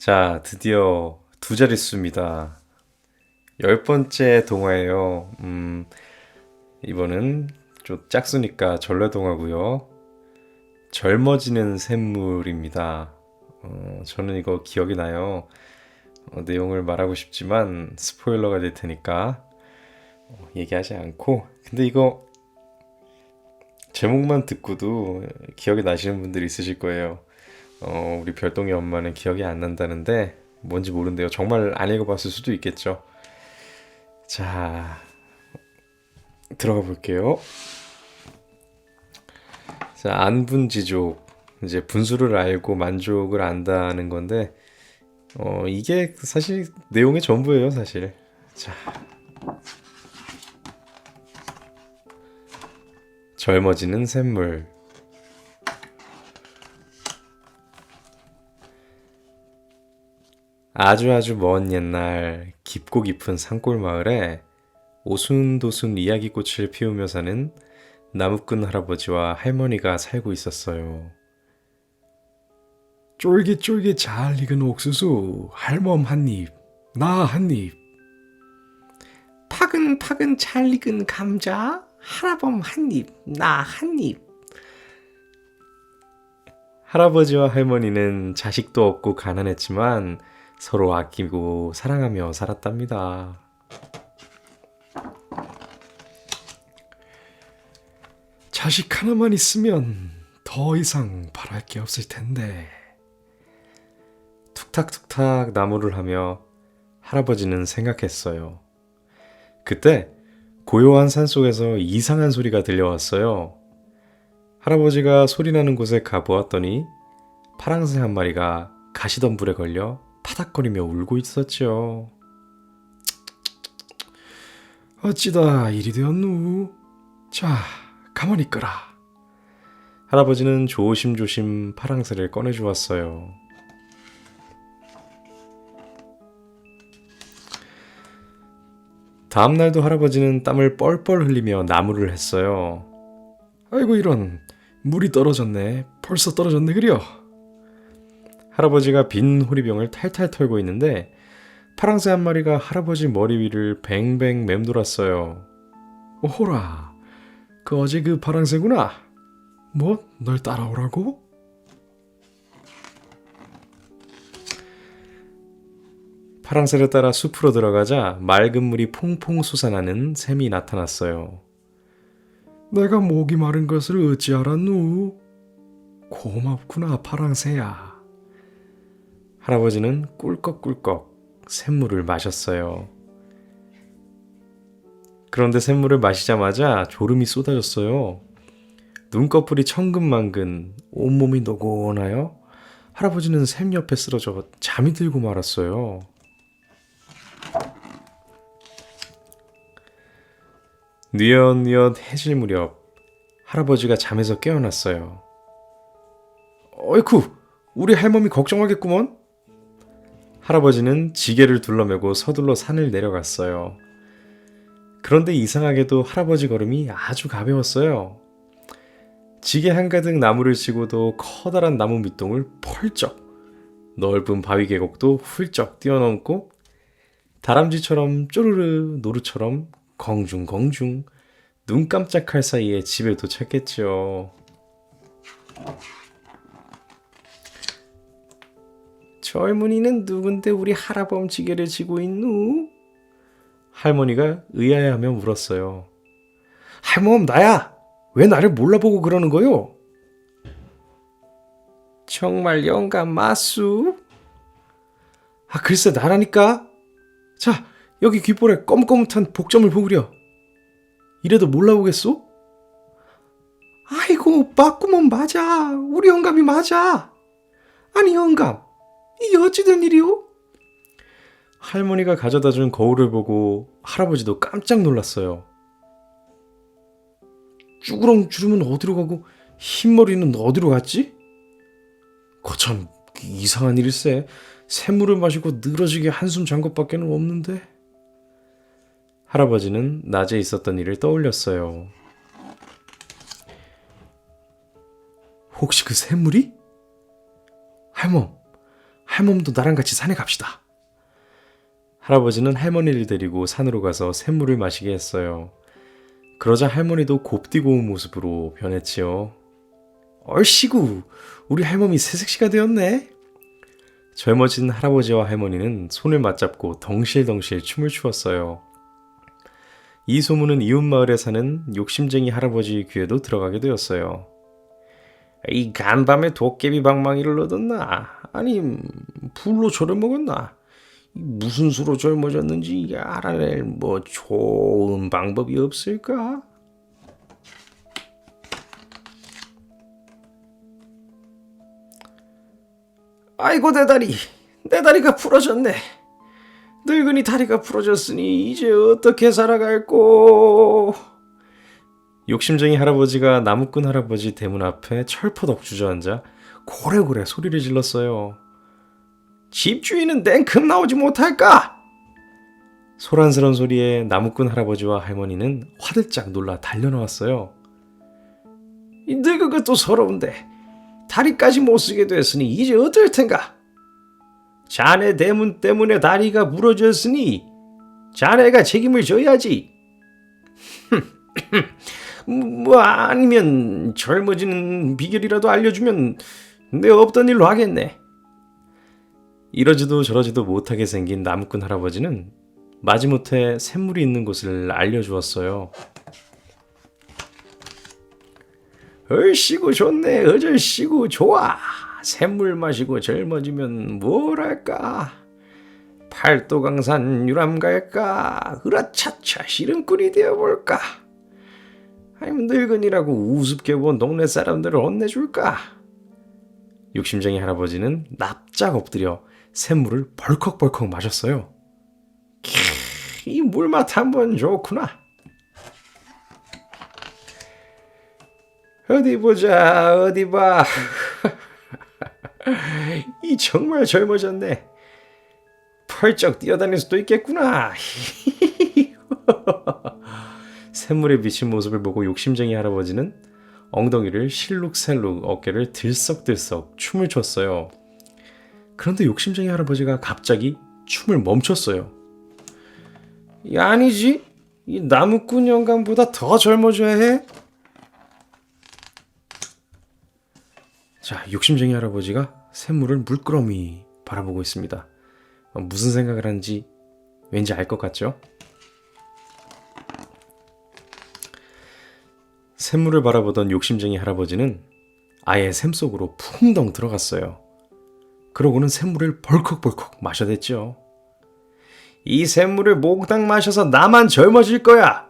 자, 드디어 두 자릿수입니다. 열 번째 동화예요. 이번은 좀 짝수니까 전래동화고요. 젊어지는 샘물입니다. 저는 이거 기억이 나요. 내용을 말하고 싶지만 스포일러가 될 테니까 얘기하지 않고. 근데 이거 제목만 듣고도 기억이 나시는 분들이 있으실 거예요. 우리 별똥이 엄마는 기억이 안 난다는데 뭔지 모른대요. 정말 안 읽어봤을 수도 있겠죠. 자, 들어가 볼게요. 자, 안분지족. 이제 분수를 알고 만족을 안다는 건데, 이게 사실 내용의 전부예요, 사실. 자, 젊어지는 샘물. 아주 먼 옛날 깊고 깊은 산골 마을에 오순도순 이야기꽃을 피우며 사는 나무꾼 할아버지와 할머니가 살고 있었어요. 쫄깃쫄깃 잘 익은 옥수수, 할멈 한 입, 나 한 입. 파근파근 잘 익은 감자, 할아범 한 입, 나 한 입. 할아버지와 할머니는 자식도 없고 가난했지만 서로 아끼고 사랑하며 살았답니다. 자식 하나만 있으면 더 이상 바랄 게 없을 텐데. 툭탁툭탁 나무를 하며 할아버지는 생각했어요. 그때 고요한 산속에서 이상한 소리가 들려왔어요. 할아버지가 소리나는 곳에 가보았더니 파랑새 한 마리가 가시덤불에 걸려 파닥거리며 울고 있었죠. 어찌다 일이 되었누? 자, 가만히 있거라. 할아버지는 조심조심 파랑새를 꺼내주었어요. 다음날도 할아버지는 땀을 뻘뻘 흘리며 나무를 했어요. 아이고 이런, 물이 떨어졌네. 벌써 떨어졌네 그려. 할아버지가 빈 호리병을 탈탈 털고 있는데 파랑새 한 마리가 할아버지 머리 위를 뱅뱅 맴돌았어요. 오호라, 그 어제 그 파랑새구나. 뭐, 널 따라오라고? 파랑새를 따라 숲으로 들어가자 맑은 물이 퐁퐁 솟아나는 샘이 나타났어요. 내가 목이 마른 것을 어찌 알았누? 고맙구나 파랑새야. 할아버지는 꿀꺽꿀꺽 샘물을 마셨어요. 그런데 샘물을 마시자마자 졸음이 쏟아졌어요. 눈꺼풀이 천근만근, 온몸이 노곤하여 할아버지는 샘 옆에 쓰러져 잠이 들고 말았어요. 뉘엿뉘엿 해질 무렵 할아버지가 잠에서 깨어났어요. 어이쿠, 우리 할멈이 걱정하겠구먼. 할아버지는 지게를 둘러매고 서둘러 산을 내려갔어요. 그런데 이상하게도 할아버지 걸음이 아주 가벼웠어요. 지게 한가득 나무를 지고도 커다란 나무 밑동을 펄쩍, 넓은 바위 계곡도 훌쩍 뛰어넘고 다람쥐처럼 쪼르르 노루처럼 공중공중 눈 깜짝할 사이에 집에 도착했죠. 젊은이는 누군데 우리 할아범 지게를 지고 있누? 할머니가 의아해하며 물었어요. 할멈 나야! 왜 나를 몰라보고 그러는 거요? 정말 영감 마수? 아 글쎄 나라니까. 자 여기 귓볼에 검검한 복점을 보구려. 이래도 몰라보겠소? 아이고 맞구먼 맞아. 우리 영감이 맞아. 아니 영감 이게 어찌된 일이오? 할머니가 가져다준 거울을 보고 할아버지도 깜짝 놀랐어요. 쭈그렁 주름은 어디로 가고 흰머리는 어디로 갔지? 거참 이상한 일일세. 샘물을 마시고 늘어지게 한숨 잔 것밖에는 없는데. 할아버지는 낮에 있었던 일을 떠올렸어요. 혹시 그 샘물이? 할멈, 할멈도 나랑 같이 산에 갑시다. 할아버지는 할머니를 데리고 산으로 가서 샘물을 마시게 했어요. 그러자 할머니도 곱디고운 모습으로 변했지요. 얼씨구, 우리 할멈이 새색시가 되었네. 젊어진 할아버지와 할머니는 손을 맞잡고 덩실덩실 춤을 추었어요. 이 소문은 이웃마을에 사는 욕심쟁이 할아버지 귀에도 들어가게 되었어요. 이 간밤에 도깨비 방망이를 얻었나? 아니 불로 절을 먹었나? 무슨 수로 젊어졌는지 알아낼 뭐 좋은 방법이 없을까? 아이고 내 다리가 부러졌네. 늙은이 다리가 부러졌으니 이제 어떻게 살아갈꼬? 욕심쟁이 할아버지가 나무꾼 할아버지 대문 앞에 철퍼덕 주저앉아 고래고래 소리를 질렀어요. 집주인은 냉큼 나오지 못할까? 소란스런 소리에 나무꾼 할아버지와 할머니는 화들짝 놀라 달려나왔어요. 이 늙은 것도 서러운데 다리까지 못 쓰게 됐으니 이제 어떨 텐가? 자네 대문 때문에 다리가 부러졌으니 자네가 책임을 져야지. 뭐 아니면 젊어지는 비결이라도 알려주면 내 없던 일로 하겠네. 이러지도 저러지도 못하게 생긴 나무꾼 할아버지는 마지못해 샘물이 있는 곳을 알려주었어요. 얼씨구 좋네, 어절씨구 좋아. 샘물 마시고 젊어지면 뭘할까? 팔도강산 유람 갈까? 으라차차 시름꾼이 되어볼까? 아니면 늙은이라고 우습게 본 동네 사람들을 혼내줄까? 욕심쟁이 할아버지는 납작 엎드려 샘물을 벌컥벌컥 마셨어요. 이 물맛 한번 좋구나. 어디 보자, 어디 봐. 이 정말 젊어졌네. 펄쩍 뛰어다닐 수도 있겠구나. 샘물에 비친 모습을 보고 욕심쟁이 할아버지는 엉덩이를 실룩셀룩 어깨를 들썩들썩 춤을 췄어요. 그런데 욕심쟁이 할아버지가 갑자기 춤을 멈췄어요. 아니지, 이 나무꾼 영감보다 더 젊어져야 해. 자, 욕심쟁이 할아버지가 샘물을 물끄러미 바라보고 있습니다. 무슨 생각을 하는지 왠지 알 것 같죠? 샘물을 바라보던 욕심쟁이 할아버지는 아예 샘 속으로 풍덩 들어갔어요. 그러고는 샘물을 벌컥벌컥 마셔댔죠. 이 샘물을 몽땅 마셔서 나만 젊어질 거야.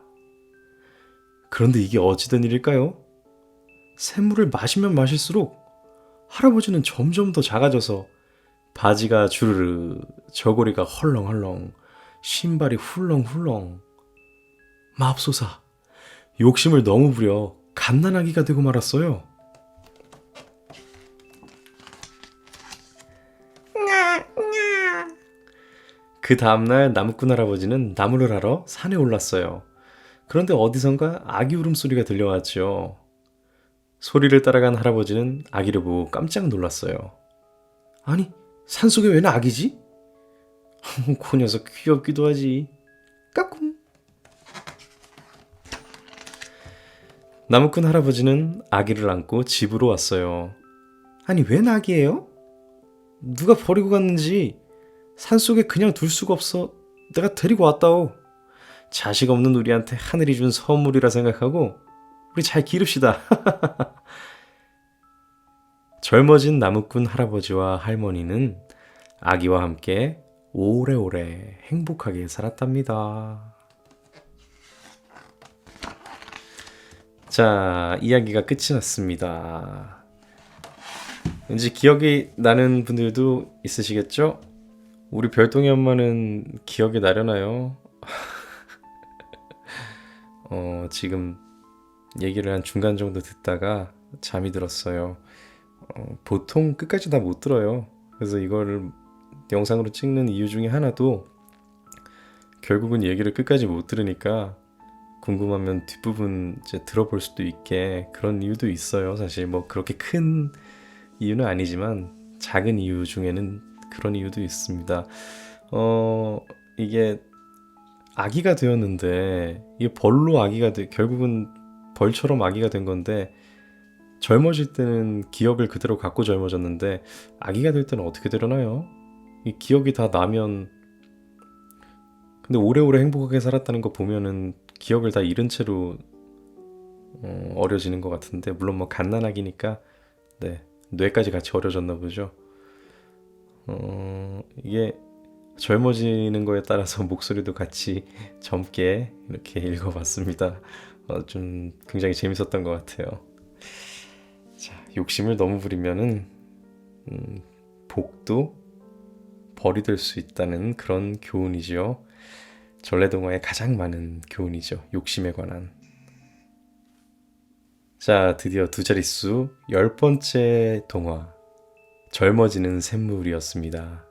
그런데 이게 어찌된 일일까요? 샘물을 마시면 마실수록 할아버지는 점점 더 작아져서 바지가 주르르, 저고리가 헐렁헐렁, 신발이 훌렁훌렁. 맙소사, 욕심을 너무 부려 갓난아기가 되고 말았어요. 그 다음날 나무꾼 할아버지는 나무를 하러 산에 올랐어요. 그런데 어디선가 아기 울음소리가 들려왔죠. 소리를 따라간 할아버지는 아기를 보고 깜짝 놀랐어요. 아니, 산속에 웬 아기지? 그 녀석 귀엽기도 하지. 까꿍. 나무꾼 할아버지는 아기를 안고 집으로 왔어요. 아니, 웬 아기예요? 누가 버리고 갔는지 산속에 그냥 둘 수가 없어 내가 데리고 왔다오. 자식 없는 우리한테 하늘이 준 선물이라 생각하고 우리 잘 기릅시다. 젊어진 나무꾼 할아버지와 할머니는 아기와 함께 오래오래 행복하게 살았답니다. 자, 이야기가 끝이 났습니다. 왠지 기억이 나는 분들도 있으시겠죠? 우리 별똥이 엄마는 기억이 나려나요? 지금 얘기를 한 중간 정도 듣다가 잠이 들었어요. 보통 끝까지 다 못 들어요. 그래서 이거를 영상으로 찍는 이유 중에 하나도 결국은 얘기를 끝까지 못 들으니까 궁금하면 뒷부분 이제 들어볼 수도 있게 그런 이유도 있어요. 사실 뭐 그렇게 큰 이유는 아니지만 작은 이유 중에는 그런 이유도 있습니다. 이게 아기가 되었는데 이게 벌로 아기가 결국은 벌처럼 아기가 된 건데 젊어질 때는 기억을 그대로 갖고 젊어졌는데 아기가 될 때는 어떻게 되려나요? 이 기억이 다 나면 근데 오래오래 행복하게 살았다는 거 보면은 기억을 다 잃은 채로 어려지는 것 같은데 물론 뭐 갓난아기니까 네 뇌까지 같이 어려졌나 보죠. 이게 젊어지는 거에 따라서 목소리도 같이 젊게 이렇게 읽어봤습니다. 좀 굉장히 재밌었던 것 같아요. 자, 욕심을 너무 부리면은 복도 벌이 될 수 있다는 그런 교훈이죠. 전래동화에 가장 많은 교훈이죠. 욕심에 관한. 자, 드디어 두 자릿수 10번째 동화 젊어지는 샘물이었습니다.